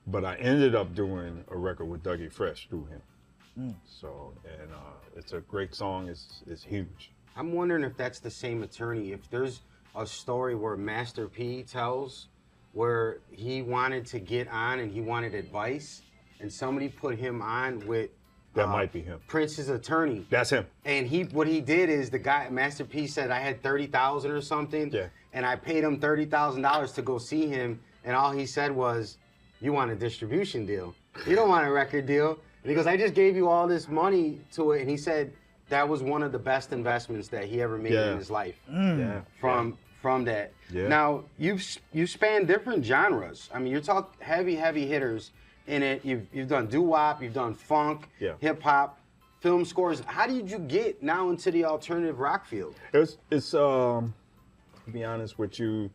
But I ended up doing a record with Dougie Fresh through him. So, and it's a great song, it's huge. I'm wondering if that's the same attorney, if there's a story where Master P tells where he wanted to get on and he wanted advice, and somebody put him on with that might be him. Prince's attorney. That's him. And what he did is, the guy, Master P, said I had $30,000 or something. Yeah. And I paid him $30,000 to go see him, and all he said was, "You want a distribution deal? You don't want a record deal." And he goes, "I just gave you all this money to it." And he said that was one of the best investments that he ever made in his life. Yeah. From that. Yeah. Now, you span different genres. I mean, you're talking heavy hitters in it. You've done doo-wop, you've done funk, hip hop, film scores. How did you get now into the alternative rock field? It's to be honest with you,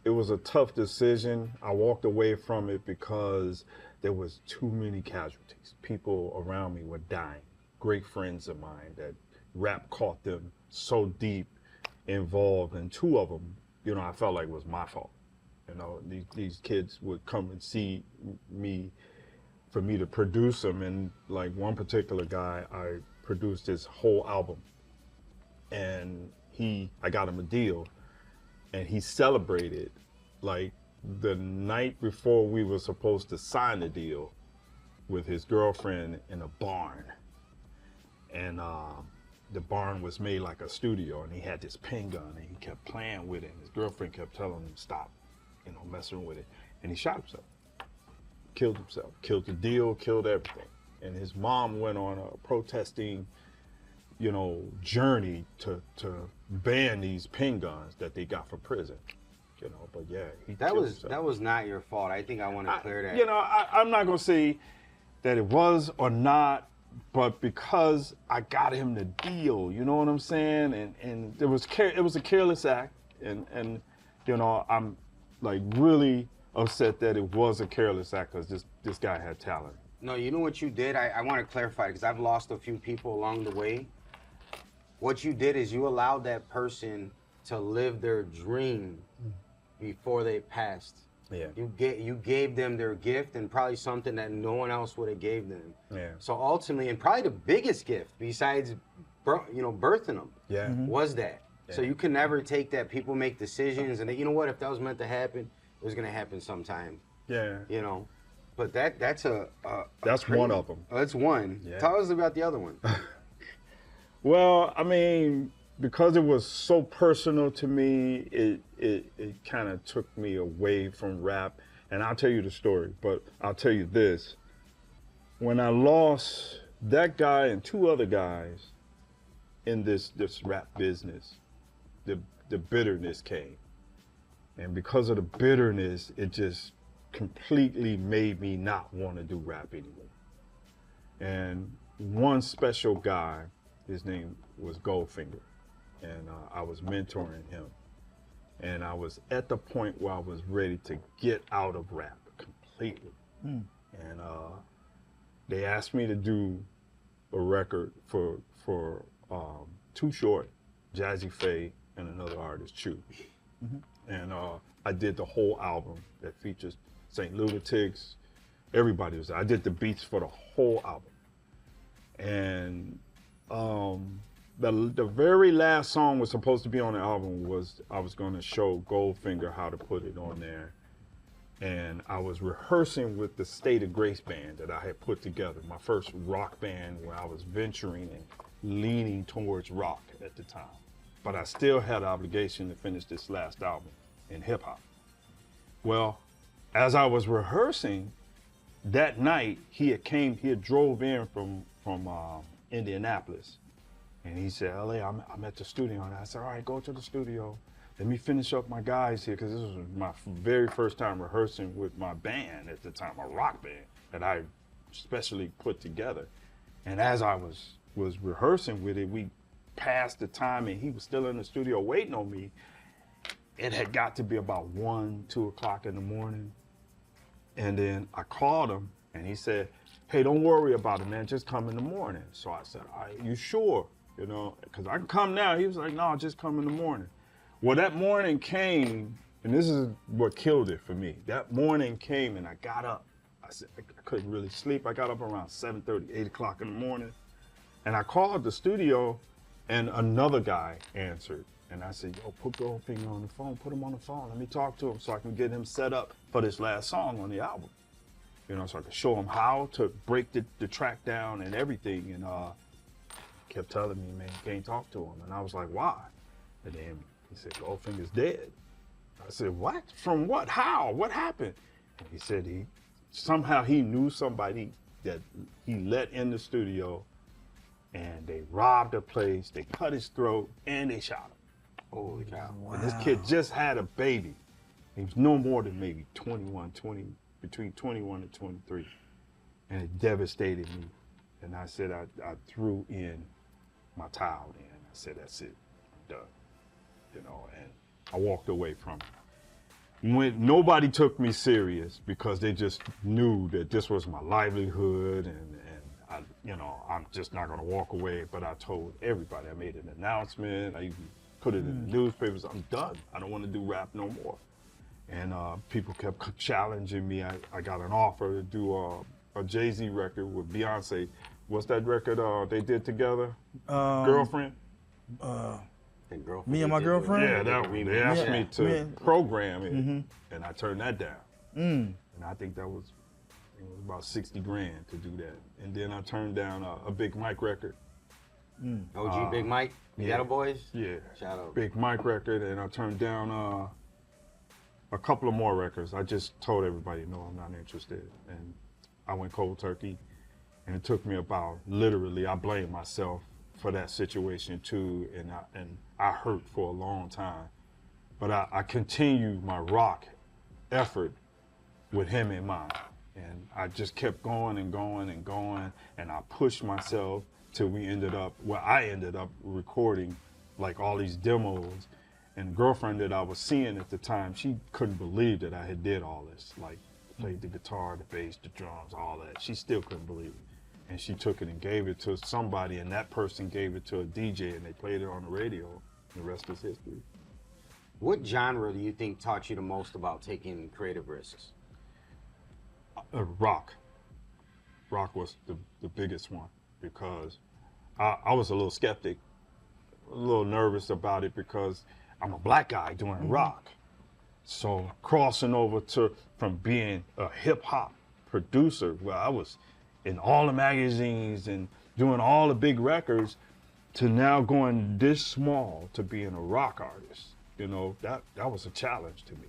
it was a tough decision. I walked away from it because there was too many casualties. People around me were dying. Great friends of mine that rap caught them so deep involved, and two of them, you know, I felt like it was my fault. You know, these kids would come and see me for me to produce them, and like one particular guy, I produced his whole album, and I got him a deal, and he celebrated like the night before we were supposed to sign the deal with his girlfriend in a barn. And the barn was made like a studio, and he had this pen gun, and he kept playing with it, and his girlfriend kept telling him stop, you know, messing with it. And he shot himself, killed the deal, killed everything. And his mom went on a protesting, you know, journey to ban these pen guns that they got from prison. You know, but yeah, that was not your fault. I think I want to clear that. You know, I'm not gonna say that it was or not, but because I got him the deal, you know what I'm saying? And it was a careless act, and you know, I'm like really upset that it was a careless act, because this guy had talent. No, you know what you did? I want to clarify, because I've lost a few people along the way. What you did is you allowed that person to live their dream before they passed. Yeah. You gave them their gift, and probably something that no one else would have gave them. Yeah. So ultimately, and probably the biggest gift besides, you know, birthing them, was that. Yeah. So you can never take that. People make decisions, and you know what? If that was meant to happen, it was gonna happen sometime. Yeah. You know, but that's one of them. That's one. Yeah. Tell us about the other one. Well, I mean, because it was so personal to me, it kind of took me away from rap. And I'll tell you the story, but I'll tell you this. When I lost that guy and two other guys in this rap business, the bitterness came. And because of the bitterness, it just completely made me not want to do rap anymore. And one special guy, his name was Goldfinger, and I was mentoring him. And I was at the point where I was ready to get out of rap completely. And they asked me to do a record for Too Short, Jazzy Faye, and another artist, Chew. And I did the whole album that features St. Lunatics. Everybody was there. I did the beats for the whole album. And the very last song was supposed to be on the album was I was going to show Goldfinger how to put it on there. And I was rehearsing with the State of Grace band that I had put together, my first rock band where I was venturing and leaning towards rock at the time. but I still had an obligation to finish this last album in hip hop. Well, as I was rehearsing that night, he had drove in from Indianapolis, and he said, LA, I'm at the studio. And I said, all right, go to the studio. Let me finish up my guys here, because this was my very first time rehearsing with my band at the time, a rock band that I specially put together. And as I was rehearsing with it, we passed the time, and he was still in the studio waiting on me. It had got to be about 1, 2 o'clock in the morning. And then I called him, and he said, hey, don't worry about it, man, just come in the morning. So I said, all right, you sure? You know, because I can come now. He was like, no, just come in the morning. Well, that morning came, and this is what killed it for me. That morning came, and I got up. I said, I couldn't really sleep. I got up around 7:30, 8 o'clock in the morning, and I called the studio, and another guy answered. And I said, yo, put Goldfinger on the phone, put him on the phone. Let me talk to him so I can get him set up for this last song on the album. You know, so I could show him how to break the track down and everything. And kept telling me, man, you can't talk to him. And I was like, why? And then he said, Goldfinger's dead. I said, what? From what? How? What happened? And he said somehow he knew somebody that he let in the studio, and they robbed a place, they cut his throat, and they shot him. Holy cow. Wow. And this kid just had a baby. He was no more than maybe between 21 and 23. And it devastated me. And I said, I threw in my towel in. I said, that's it, I'm done. You know, and I walked away from it. When nobody took me serious, because they just knew that this was my livelihood, and I, you know, I'm just not gonna walk away. But I told everybody, I made an announcement, I even put it in the newspapers, I'm done. I don't want to do rap no more. And people kept challenging me. I got an offer to do a Jay-Z record with Beyonce. What's that record they did together? Girlfriend? Me and my girlfriend? Yeah, that one. They asked me to program it, and I turned that down. And I think it was about 60 grand to do that. And then I turned down a Big Mike record. OG Big Mike, Ghetto Boys? Yeah, shout out. Big Mike record, and I turned down a couple of more records. I just told everybody, no, I'm not interested. And I went cold turkey, and it took me about, literally, I blame myself for that situation too, and I hurt for a long time. But I continued my rock effort with him in mind. And I just kept going and going and going, and I pushed myself till I ended up recording like all these demos. And the girlfriend that I was seeing at the time, she couldn't believe that I had did all this, like played the guitar, the bass, the drums, all that. She still couldn't believe it. And she took it and gave it to somebody, and that person gave it to a DJ, and they played it on the radio. And the rest is history. What genre do you think taught you the most about taking creative risks? Rock. Rock was the biggest one, because I was a little skeptic, a little nervous about it, because I'm a black guy doing rock. So crossing over from being a hip hop producer, where I was in all the magazines and doing all the big records, to now going this small to being a rock artist, you know, that was a challenge to me.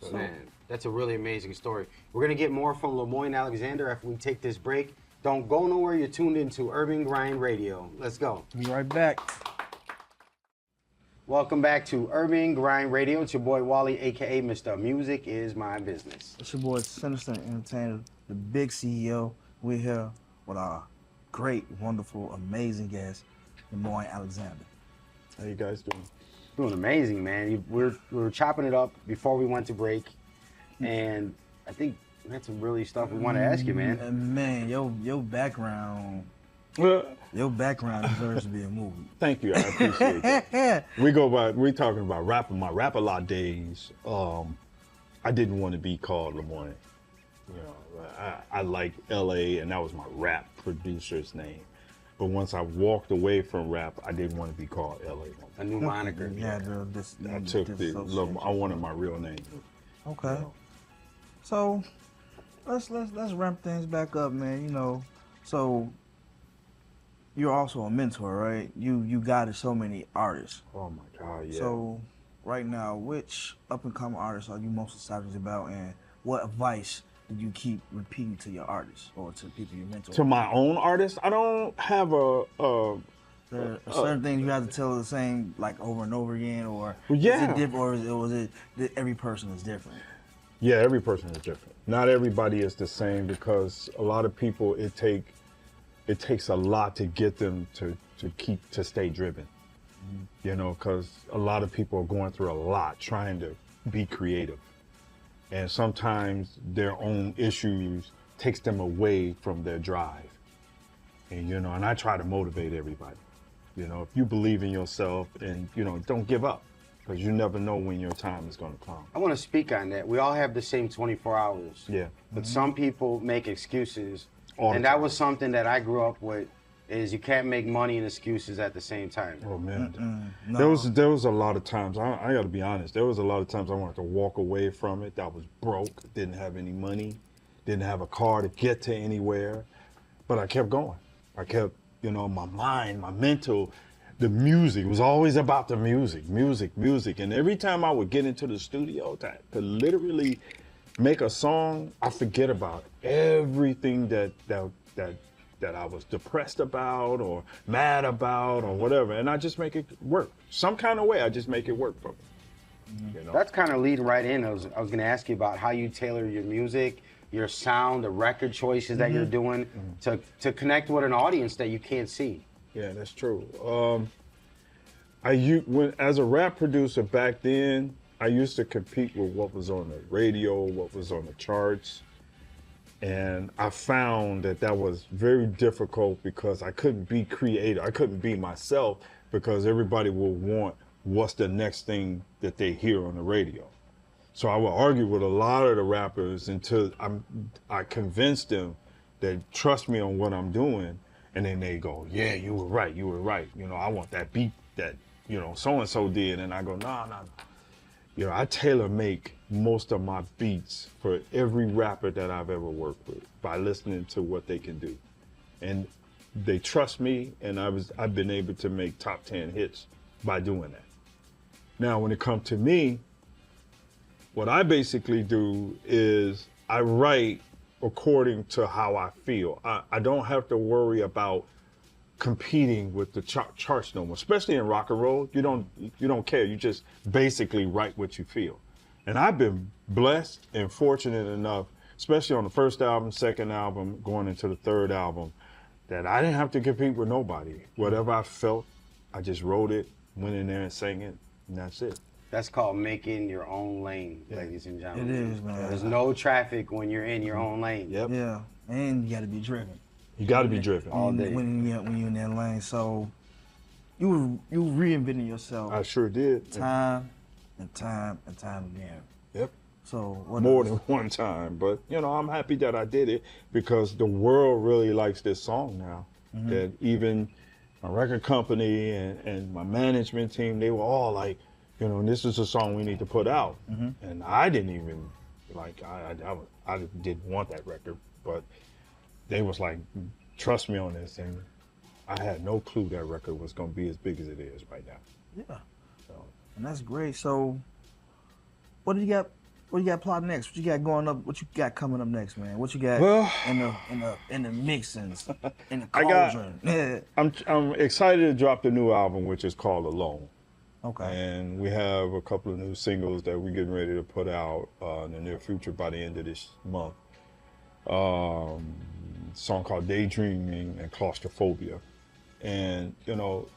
So, man, that's a really amazing story. We're gonna get more from Lemoyne Alexander after we take this break. Don't go nowhere. You're tuned into Urban Grind Radio. Let's go. Be right back. Welcome back to Urban Grind Radio. It's your boy Wally, aka Mr. Music Is My Business. It's your boy Sinista Entertainer, the big CEO. We're here with our great, wonderful, amazing guest, Lemoyne Alexander. How you guys doing? Doing amazing, man. We were chopping it up before we went to break, and I think we had some really stuff we want to ask you, man. Man, your background. Your background deserves to be a movie. Thank you, I appreciate that. We talking about rapping. My Rap-A-Lot days, I didn't want to be called Lemoyne. You know, I like LA, and that was my rap producer's name. But once I walked away from rap, I didn't want to be called LA. A new moniker. Yeah, I took I wanted my real name. Okay. So let's ramp things back up, man. You know, so you're also a mentor, right? You guided so many artists. Oh my God, yeah. So right now, which up-and-coming artists are you most excited about, and what advice do you keep repeating to your artists or to people you mentor? To my own artists, I don't have There are certain things you have to tell the same, like, over and over again, or yeah. is it different, or was it that every person is different? Yeah, every person is different. Not everybody is the same, because a lot of people, it takes a lot to get them to stay driven. You know, because a lot of people are going through a lot trying to be creative. And sometimes their own issues takes them away from their drive. And, you know, and I try to motivate everybody. You know, if you believe in yourself, and, you know, don't give up, because you never know when your time is going to come. I want to speak on that. We all have the same 24 hours. Yeah. But some people make excuses. All the and that time. was something that I grew up with, is you can't make money and excuses at the same time. Oh man, No. there was a lot of times, I got to be honest, there was a lot of times I wanted to walk away from it. I was broke, didn't have any money, didn't have a car to get to anywhere, but I kept going. I kept, you know, my mind, my mental, the music, it was always about the music. And every time I would get into the studio to literally make a song, I forget about everything that I was depressed about or mad about or whatever, and I just make it work. Some kind of way, I just make it work for me. You know? That's kind of leading right in. I was going to ask you about how you tailor your music, your sound, the record choices that you're doing to connect with an audience that you can't see. Yeah, that's true. As a rap producer back then, I used to compete with what was on the radio, what was on the charts. And I found that was very difficult, because I couldn't be creative. I couldn't be myself, because everybody will want what's the next thing that they hear on the radio. So I would argue with a lot of the rappers until I convinced them that trust me on what I'm doing. And then they go, yeah, you were right. You know, I want that beat that, you know, so-and-so did. And I go, no. You know, I tailor make most of my beats for every rapper that I've ever worked with by listening to what they can do. And they trust me, and I've been able to make top 10 hits by doing that. Now, when it comes to me, what I basically do is I write according to how I feel. I don't have to worry about competing with the charts no more, especially in rock and roll. You don't care. You just basically write what you feel. And I've been blessed and fortunate enough, especially on the first album, second album, going into the third album, that I didn't have to compete with nobody. Whatever I felt, I just wrote it, went in there and sang it, and that's it. That's called making your own lane, ladies and gentlemen. It is, man. There's no traffic when you're in your own lane. Yep. Yeah, and you got to be driven. You got to be driven. All day. When you're in that lane. So you reinvented yourself. I sure did. Time and time again. Yep. So what More else? than one time, but you know, I'm happy that I did it, because the world really likes this song now. That even my record company and my management team, they were all like, you know, this is a song we need to put out. And I didn't even like, I didn't want that record, but they was like, trust me on this, and I had no clue that record was gonna be as big as it is right now. Yeah. So, and that's great. So what do you got? What you got plotting next? What you got going up? What you got coming up next, man? What you got in the mixings, in the cauldron? Yeah. I'm excited to drop the new album, which is called Alone. Okay. And we have a couple of new singles that we're getting ready to put out in the near future by the end of this month. Song called Daydreaming and Claustrophobia. And, you know,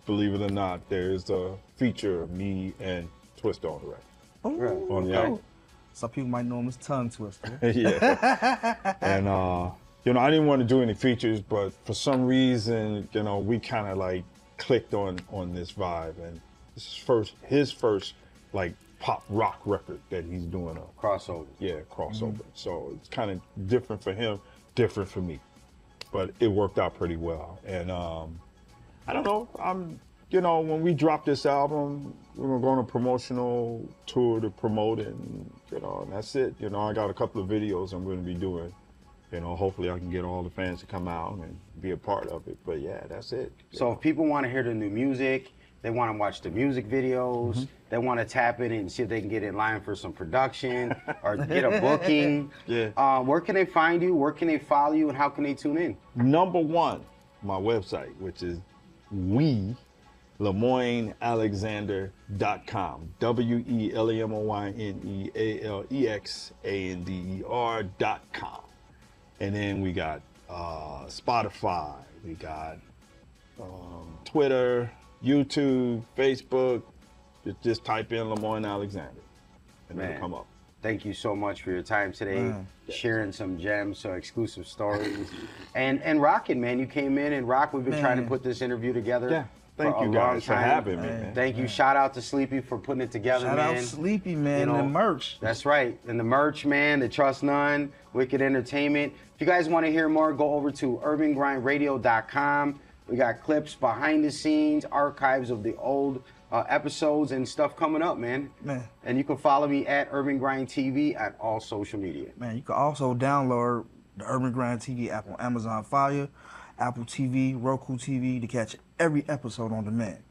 believe it or not, there's a feature of me and Twista on the record. Oh, On the album. Some people might know him as Tongue Twister. Yeah. And, you know, I didn't want to do any features, but for some reason, you know, we kind of like clicked on this vibe. And this is his first like pop rock record that he's doing a Crossover. Yeah, crossover. So it's kind of different for him, different for me, but it worked out pretty well. And I don't know, you know, when we drop this album, we're gonna go on a promotional tour to promote it, and, you know, and that's it. You know, I got a couple of videos I'm gonna be doing you know, hopefully I can get all the fans to come out and be a part of it. But yeah, that's it. So if people want to hear the new music, they want to watch the music videos, they want to tap in and see if they can get in line for some production or get a booking. Yeah. Where can they find you? Where can they follow you? And how can they tune in? Number one, my website, which is LemoyneAlexander.com. WeLemoyneAlexander.com. And then we got Spotify, we got Twitter, YouTube, Facebook. Just type in Lemoyne Alexander and it'll come up. Thank you so much for your time today, sharing some gems, some exclusive stories, and rocking, man. You came in and rock. We've been trying to put this interview together. Yeah. Thank you guys for having me, man. Thank you. Shout out to Sleepy for putting it together, man. Shout out Sleepy, man, you know, and the merch. That's right. And the merch, man, the Trust None, Wicked Entertainment. If you guys want to hear more, go over to urbangrindradio.com. We got clips, behind the scenes, archives of the old episodes and stuff coming up, man. And you can follow me at Urban Grind TV at all social media. Man, you can also download the Urban Grind TV app on Amazon Fire, Apple TV, Roku TV to catch every episode on demand.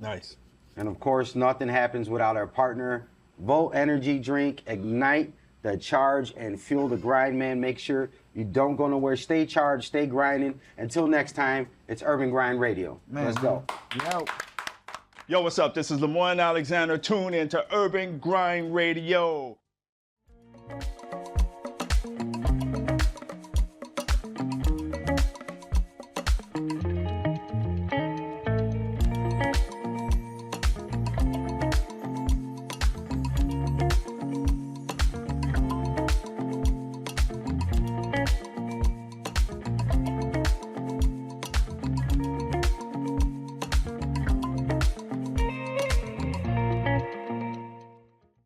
Nice. And of course, nothing happens without our partner, Volt Energy Drink. Ignite the charge and fuel the grind, man. Make sure you don't go nowhere. Stay charged, stay grinding. Until next time, it's Urban Grind Radio. Man, let's go. Yo, what's up? This is Lemoyne Alexander. Tune into Urban Grind Radio.